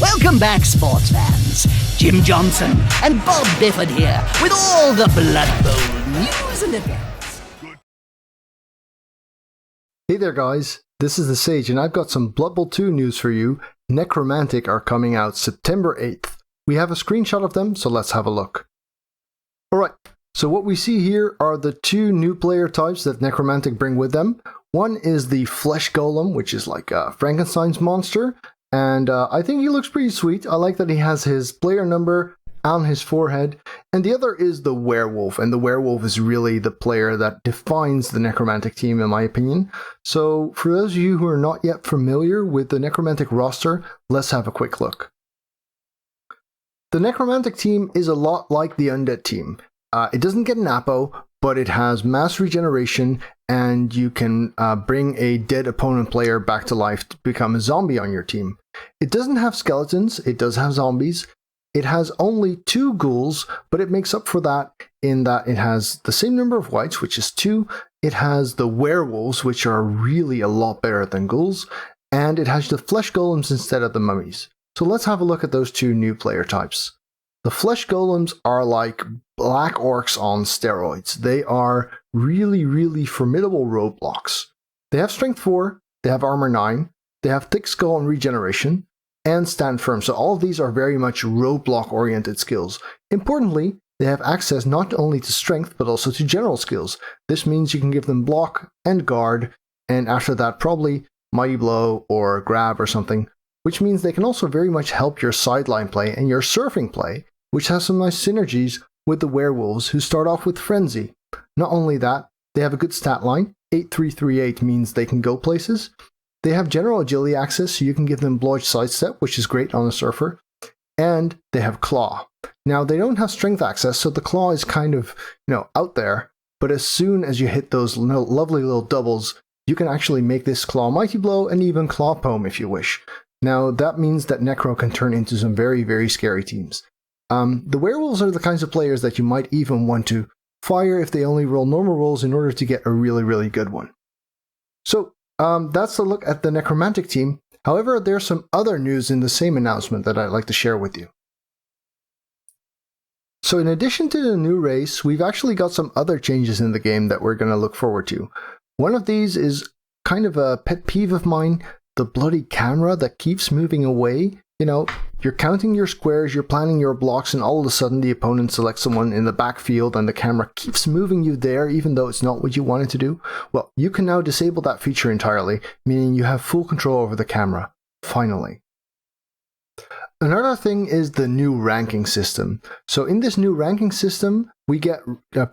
Welcome back, sports fans. Jim Johnson and Bob Bifford here with all the Blood Bowl news and events. Hey there, guys. This is the Sage, and I've got some Blood Bowl 2 news for you. Necromantic are coming out September 8th. We have a screenshot of them, so let's have a look. Alright, so what we see here are the two new player types that Necromantic bring with them. One is the Flesh Golem, which is like a Frankenstein's monster, and I think he looks pretty sweet. I like that he has his player number on his forehead. And the other is the Werewolf, and the Werewolf is really the player that defines the Necromantic team, in my opinion. So for those of you who are not yet familiar with the Necromantic roster, let's have a quick look. The Necromantic team is a lot like the Undead team. It doesn't get an Apo, but it has mass regeneration, and you can bring a dead opponent player back to life to become a zombie on your team. It doesn't have skeletons, it does have zombies. It has only 2 ghouls, but it makes up for that in that it has the same number of whites, which is 2. It has the werewolves, which are really a lot better than ghouls. And it has the flesh golems instead of the mummies. So let's have a look at those 2 new player types. The flesh golems are like black orcs on steroids. They are really, really formidable roadblocks. They have strength 4, they have armor 9, they have thick skull and regeneration, and stand firm. So all of these are very much roadblock oriented skills. Importantly, they have access not only to strength but also to general skills. This means you can give them block and guard, and after that probably mighty blow or grab or something, which means they can also very much help your sideline play and your surfing play, which has some nice synergies with the werewolves, who start off with frenzy. Not only that, they have a good stat line. 8338 means they can go places. They have general agility access, so you can give them blodge sidestep, which is great on a surfer. And they have claw. Now, they don't have strength access, so the claw is kind of, out there. But as soon as you hit those lovely little doubles, you can actually make this claw mighty blow and even claw poem if you wish. Now, that means that Necro can turn into some very, very scary teams. The werewolves are the kinds of players that you might even want to fire if they only roll normal rolls in order to get a really, really good one. So, that's a look at the Necromantic team. However, there's some other news in the same announcement that I'd like to share with you. So in addition to the new race, we've actually got some other changes in the game that we're going to look forward to. One of these is kind of a pet peeve of mine, the bloody camera that keeps moving away. You're counting your squares, you're planning your blocks, and all of a sudden the opponent selects someone in the backfield and the camera keeps moving you there even though it's not what you wanted to do. Well, you can now disable that feature entirely, meaning you have full control over the camera. Finally. Another thing is the new ranking system. So in this new ranking system, we get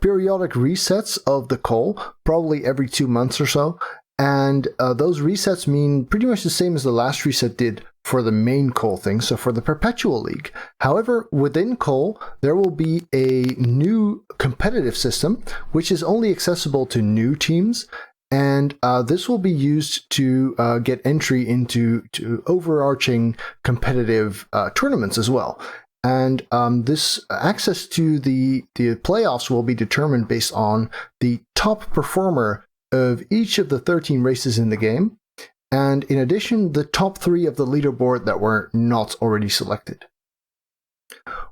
periodic resets of the call, probably every 2 months or so. And those resets mean pretty much the same as the last reset did for the main Cole thing, so for the Perpetual League. However, within Cole, there will be a new competitive system, which is only accessible to new teams, and this will be used to get entry into overarching competitive tournaments as well. And this access to the playoffs will be determined based on the top performer of each of the 13 races in the game, and in addition, the top 3 of the leaderboard that were not already selected.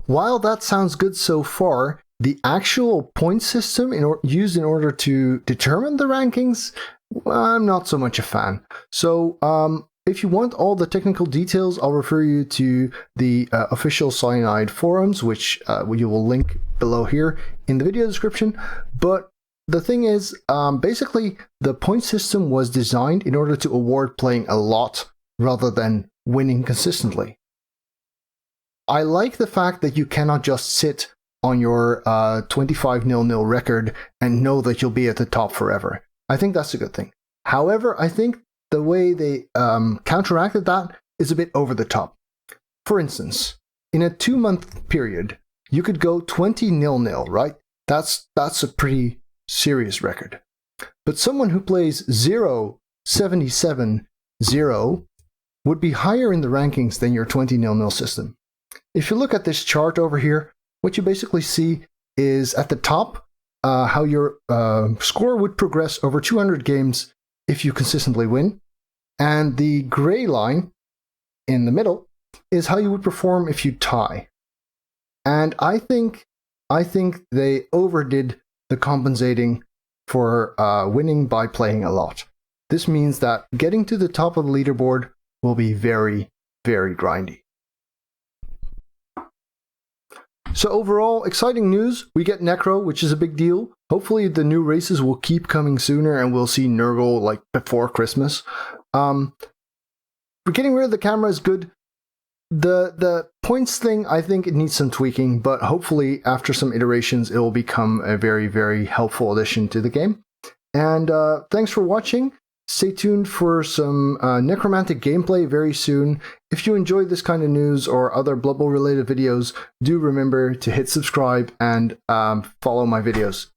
While that sounds good so far, the actual point system used in order to determine the rankings, I'm not so much a fan. So if you want all the technical details, I'll refer you to the official Cyanide forums, which you will link below here in the video description. But the thing is, basically, the point system was designed in order to award playing a lot rather than winning consistently. I like the fact that you cannot just sit on your 25-0-0 record and know that you'll be at the top forever. I think that's a good thing. However, I think the way they counteracted that is a bit over the top. For instance, in a 2-month period, you could go 20-0-0, right? That's a pretty serious record. But someone who plays 0-77-0 would be higher in the rankings than your 20-0-0 system. If you look at this chart over here, what you basically see is at the top how your score would progress over 200 games if you consistently win. And the gray line in the middle is how you would perform if you tie. And I think they overdid the compensating for winning by playing a lot. This means that getting to the top of the leaderboard will be very, very grindy. So overall, exciting news. We get Necro, which is a big deal. Hopefully the new races will keep coming sooner and we'll see Nurgle like before Christmas. For getting rid of the camera is good. The points thing, I think it needs some tweaking, but hopefully after some iterations it will become a very, very helpful addition to the game. And thanks for watching. Stay tuned for some Necromantic gameplay very soon. If you enjoyed this kind of news or other Blood Bowl related videos, do remember to hit subscribe and follow my videos.